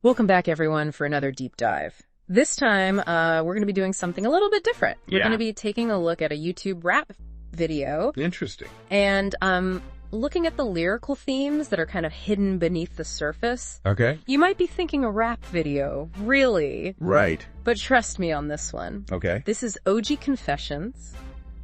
Welcome back, everyone, for another deep dive. This time, we're going to be doing something a little bit different. We're going to be taking a look at a YouTube rap video. Interesting. And looking at the lyrical themes that are kind of hidden beneath the surface. Okay. You might be thinking a rap video, really. Right. But trust me on this one. Okay. This is OG Confessions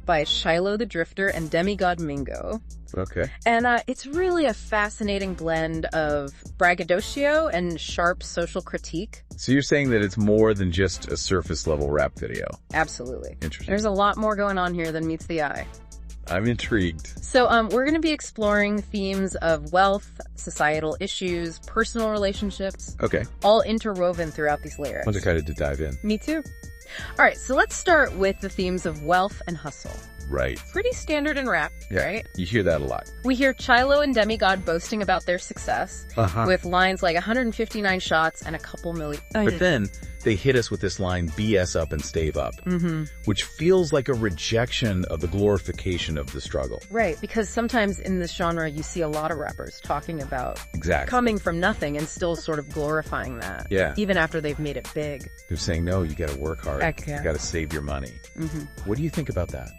by CHYLO the Drifter and DEMIGOD Mingo. Okay. And it's really a fascinating blend of braggadocio and sharp social critique. So you're saying that it's more than just a surface-level rap video? Absolutely. Interesting. There's a lot more going on here than meets the eye. I'm intrigued. So we're going to be exploring themes of wealth, societal issues, personal relationships. Okay. All interwoven throughout these lyrics. I'm excited to dive in. Me too. All right, so let's start with the themes of wealth and hustle. Right. Pretty standard in rap, right? You hear that a lot. We hear CHYLO and DEMIGOD boasting about their success with lines like 159 shots and a couple million. But then they hit us with this line, BS up and stave up, which feels like a rejection of the glorification of the struggle. Right, because sometimes in this genre, you see a lot of rappers talking about coming from nothing and still sort of glorifying that. Yeah. Even after they've made it big. They're saying, no, you got to work hard. You got to save your money. What do you think about that?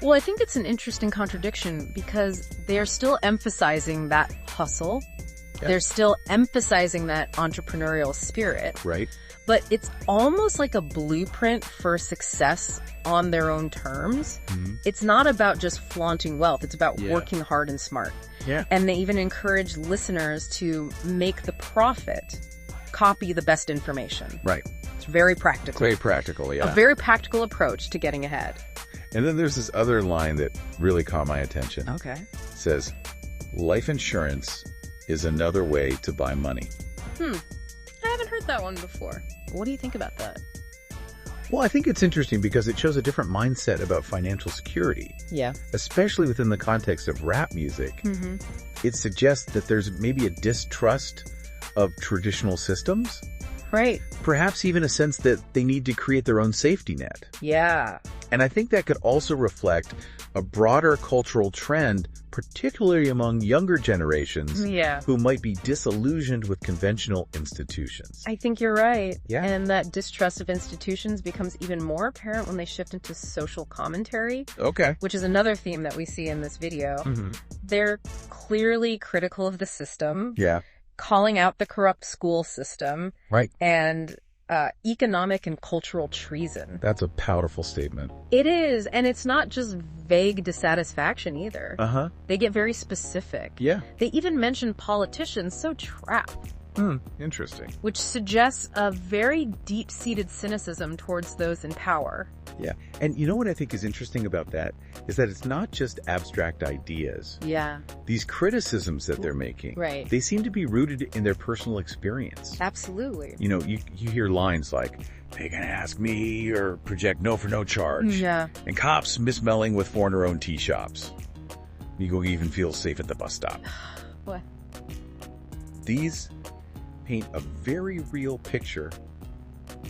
Well, I think it's an interesting contradiction because they're still emphasizing that hustle. Yeah. They're still emphasizing that entrepreneurial spirit. Right. But it's almost like a blueprint for success on their own terms. It's not about just flaunting wealth. It's about working hard and smart. Yeah. And they even encourage listeners to make the profit copy the best information. Right. It's very practical. Very practical, yeah. A very practical approach to getting ahead. And then there's this other line that really caught my attention. Okay. It says, life insurance is another way to buy money. I haven't heard that one before. What do you think about that? Well, I think it's interesting because it shows a different mindset about financial security. Yeah. Especially within the context of rap music. It suggests that there's maybe a distrust of traditional systems. Right. Perhaps even a sense that they need to create their own safety net. Yeah. And I think that could also reflect a broader cultural trend, particularly among younger generations who might be disillusioned with conventional institutions. I think you're right. Yeah. And that distrust of institutions becomes even more apparent when they shift into social commentary. Okay. Which is another theme that we see in this video. They're clearly critical of the system. Yeah. Calling out the corrupt school system. Right. And economic and cultural treason. That's a powerful statement. It is, and it's not just vague dissatisfaction either. They get very specific. Yeah. They even mention politicians so trapped. Interesting. Which suggests a very deep-seated cynicism towards those in power. Yeah. And you know what I think is interesting about that is that it's not just abstract ideas. Yeah. These criticisms that they're making, they seem to be rooted in their personal experience. Absolutely. You know, you hear lines like, they can ask me or project no for no charge. Yeah. And cops mismelling with foreigner-owned tea shops. You even feel safe at the bus stop. What? These paint a very real picture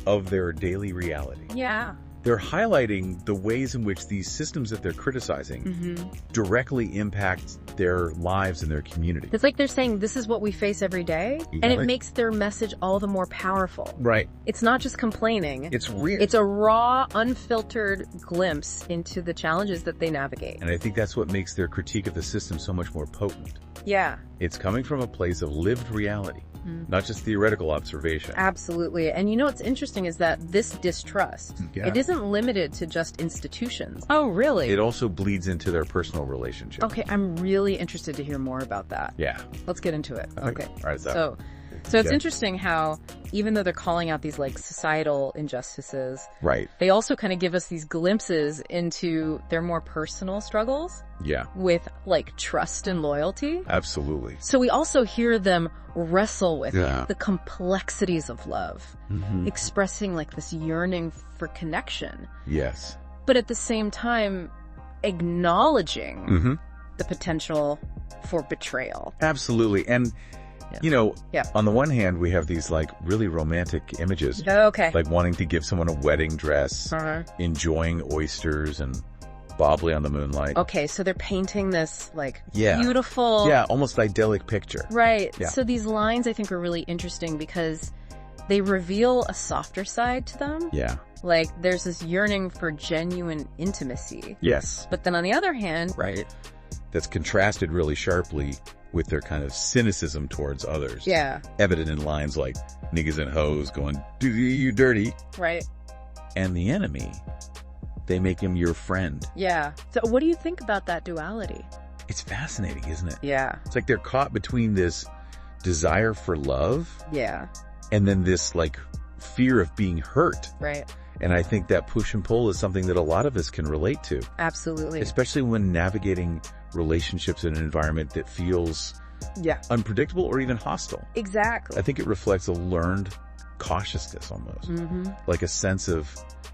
of their daily reality. Yeah. They're highlighting the ways in which these systems that they're criticizing directly impact their lives and their community. It's like they're saying this is what we face every day, and it makes their message all the more powerful. Right. It's not just complaining. It's real. It's a raw, unfiltered glimpse into the challenges that they navigate. And I think that's what makes their critique of the system so much more potent. Yeah. It's coming from a place of lived reality, not just theoretical observation. Absolutely. And you know what's interesting is that this distrust, it isn't limited to just institutions. Oh, really? It also bleeds into their personal relationships. Okay, I'm really interested to hear more about that. Yeah. Let's get into it. Okay. All right, So it's interesting how even though they're calling out these like societal injustices, they also kind of give us these glimpses into their more personal struggles. Yeah. With like trust and loyalty. Absolutely. So we also hear them wrestle with the complexities of love, expressing like this yearning for connection. Yes. But at the same time, acknowledging the potential for betrayal. Absolutely. And you know, on the one hand, we have these like really romantic images. Like wanting to give someone a wedding dress, enjoying oysters and bobbly on the moonlight. Okay, so they're painting this like beautiful, almost idyllic picture. Right. So these lines I think are really interesting because they reveal a softer side to them. Yeah. Like, there's this yearning for genuine intimacy. Yes. But then on the other hand... Right. That's contrasted really sharply with their kind of cynicism towards others. Yeah. Evident in lines like, niggas and hoes going, do you dirty. Right. And the enemy, they make him your friend. Yeah. So what do you think about that duality? It's fascinating, isn't it? Yeah. It's like they're caught between this desire for love. Yeah. And then this, like, fear of being hurt. Right. And I think that push and pull is something that a lot of us can relate to. Absolutely. Especially when navigating relationships in an environment that feels unpredictable or even hostile. Exactly. I think it reflects a learned cautiousness almost. Mm-hmm. Like a sense of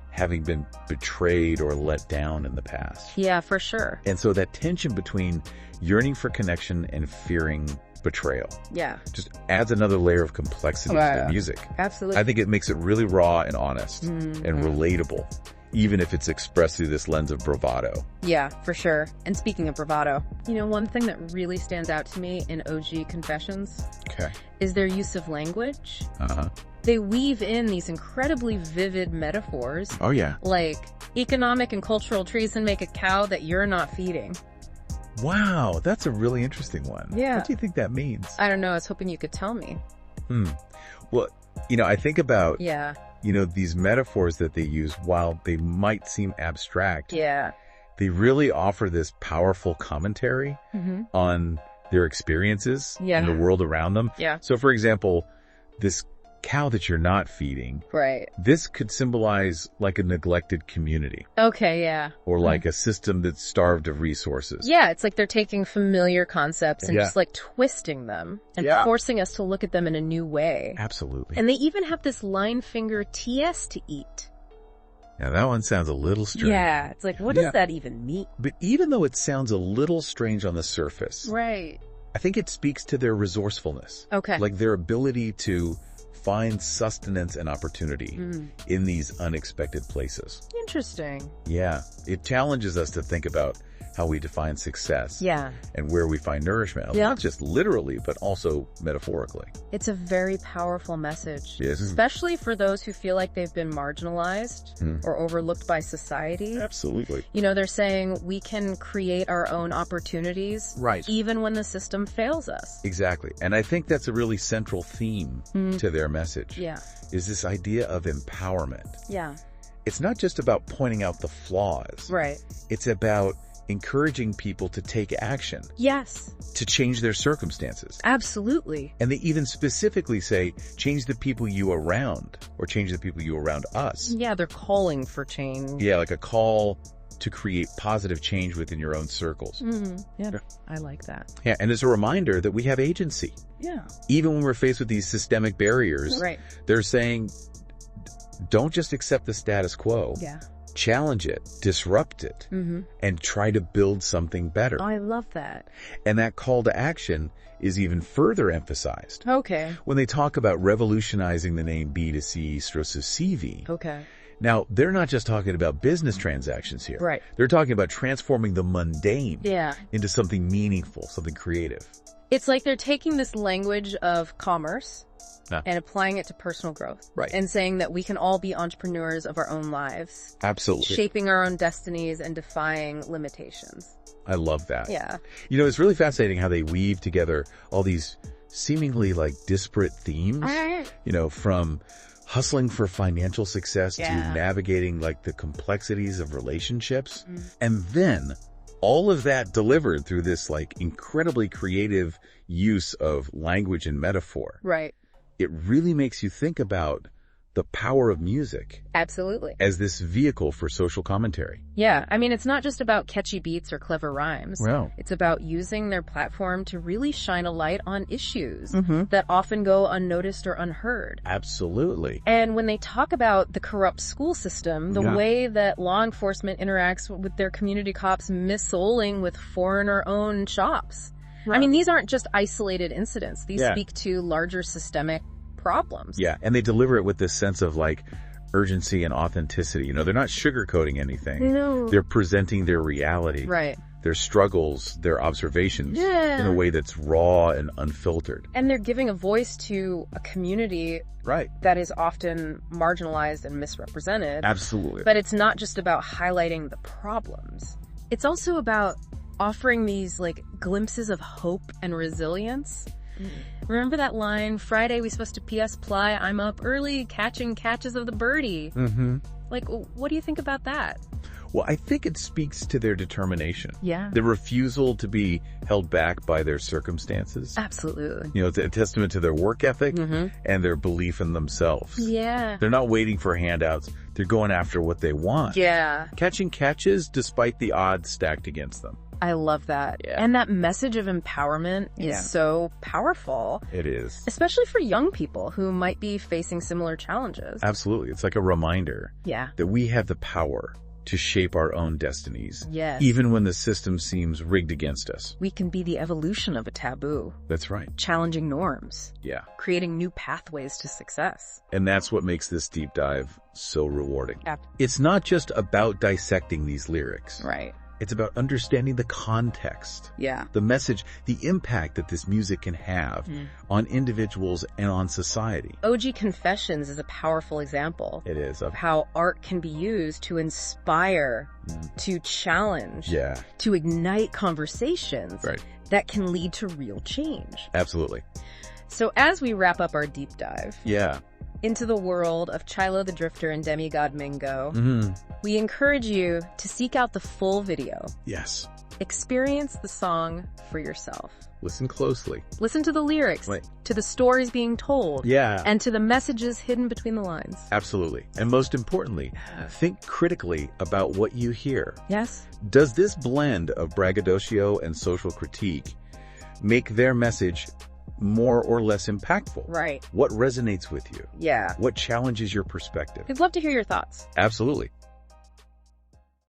having been betrayed or let down in the past. Yeah, for sure. And so that tension between yearning for connection and fearing betrayal. Yeah. Just adds another layer of complexity to the music. Absolutely. I think it makes it really raw and honest and relatable, even if it's expressed through this lens of bravado. Yeah, for sure. And speaking of bravado, you know, one thing that really stands out to me in OG Confessions is their use of language. Uh-huh. They weave in these incredibly vivid metaphors. Oh, yeah. Like, economic and cultural treason make a cow that you're not feeding. Wow, that's a really interesting one. Yeah. What do you think that means? I don't know. I was hoping you could tell me. Well, you know, I think about, you know, these metaphors that they use, while they might seem abstract, they really offer this powerful commentary on their experiences in the world around them. Yeah. So, for example, this cow that you're not feeding. Right. This could symbolize like a neglected community. Okay, yeah. Or like a system that's starved of resources. Yeah, it's like they're taking familiar concepts and just like twisting them and forcing us to look at them in a new way. Absolutely. And they even have this line finger TS to eat. Now that one sounds a little strange. Yeah, it's like, what does that even mean? But even though it sounds a little strange on the surface. Right. I think it speaks to their resourcefulness. Okay. Like their ability to find sustenance and opportunity in these unexpected places. Interesting. Yeah. It challenges us to think about how we define success. Yeah. And where we find nourishment. Not just literally, but also metaphorically. It's a very powerful message. Yes. Especially for those who feel like they've been marginalized or overlooked by society. Absolutely. You know, they're saying we can create our own opportunities. Right. Even when the system fails us. Exactly. And I think that's a really central theme to their message. Yeah. Is this idea of empowerment. Yeah. It's not just about pointing out the flaws. Right. It's about encouraging people to take action. Yes. To change their circumstances. Absolutely. And they even specifically say, change the people you around, or change the people you around us. Yeah, they're calling for change. Yeah, like a call to create positive change within your own circles. Yeah, I like that. Yeah, and it's a reminder that we have agency. Yeah. Even when we're faced with these systemic barriers, they're saying, don't just accept the status quo. Yeah. Challenge it, disrupt it, and try to build something better. Oh, I love that. And that call to action is even further emphasized. Okay. When they talk about revolutionizing the name B2C stroke CV. Okay. Now, they're not just talking about business transactions here. Right. They're talking about transforming the mundane into something meaningful, something creative. It's like they're taking this language of commerce and applying it to personal growth. Right. And saying that we can all be entrepreneurs of our own lives. Absolutely. Shaping our own destinies and defying limitations. I love that. Yeah. You know, it's really fascinating how they weave together all these seemingly like disparate themes, you know, from hustling for financial success to navigating like the complexities of relationships. And then all of that delivered through this like incredibly creative use of language and metaphor. Right. It really makes you think about the power of music. Absolutely. As this vehicle for social commentary. Yeah. I mean, it's not just about catchy beats or clever rhymes. Wow. It's about using their platform to really shine a light on issues that often go unnoticed or unheard. Absolutely. And when they talk about the corrupt school system, the way that law enforcement interacts with their community cops mis-soling with foreigner-owned shops. Right. I mean, these aren't just isolated incidents. These speak to larger systemic problems. Yeah, and they deliver it with this sense of like urgency and authenticity. You know, they're not sugarcoating anything. No. They're presenting their reality. Right. their struggles, their observations in a way that's raw and unfiltered. And they're giving a voice to a community that is often marginalized and misrepresented. Absolutely. But it's not just about highlighting the problems. It's also about offering these like glimpses of hope and resilience. Remember that line, Friday we supposed to P.S. Ply, I'm up early catching catches of the birdie. Like, what do you think about that? Well, I think it speaks to their determination. Yeah. The refusal to be held back by their circumstances. Absolutely. You know, it's a testament to their work ethic and their belief in themselves. Yeah. They're not waiting for handouts. They're going after what they want. Yeah. Catching catches despite the odds stacked against them. I love that. Yeah. And that message of empowerment is so powerful. It is. Especially for young people who might be facing similar challenges. Absolutely. It's like a reminder that we have the power to shape our own destinies. Yes. Even when the system seems rigged against us. We can be the evolution of a taboo. That's right. Challenging norms. Yeah. Creating new pathways to success. And that's what makes this deep dive so rewarding. It's not just about dissecting these lyrics. Right. It's about understanding the context. Yeah. The message, the impact that this music can have on individuals and on society. OG Confessions is a powerful example. It is. Of how art can be used to inspire, to challenge, to ignite conversations that can lead to real change. Absolutely. So as we wrap up our deep dive into the world of CHYLO the Drifter and Demigod Mingo, we encourage you to seek out the full video. Yes. Experience the song for yourself. Listen closely. Listen to the lyrics, to the stories being told, and to the messages hidden between the lines. Absolutely. And most importantly, think critically about what you hear. Yes. Does this blend of braggadocio and social critique make their message more or less impactful? Right. What resonates with you? Yeah. What challenges your perspective? We'd love to hear your thoughts. Absolutely.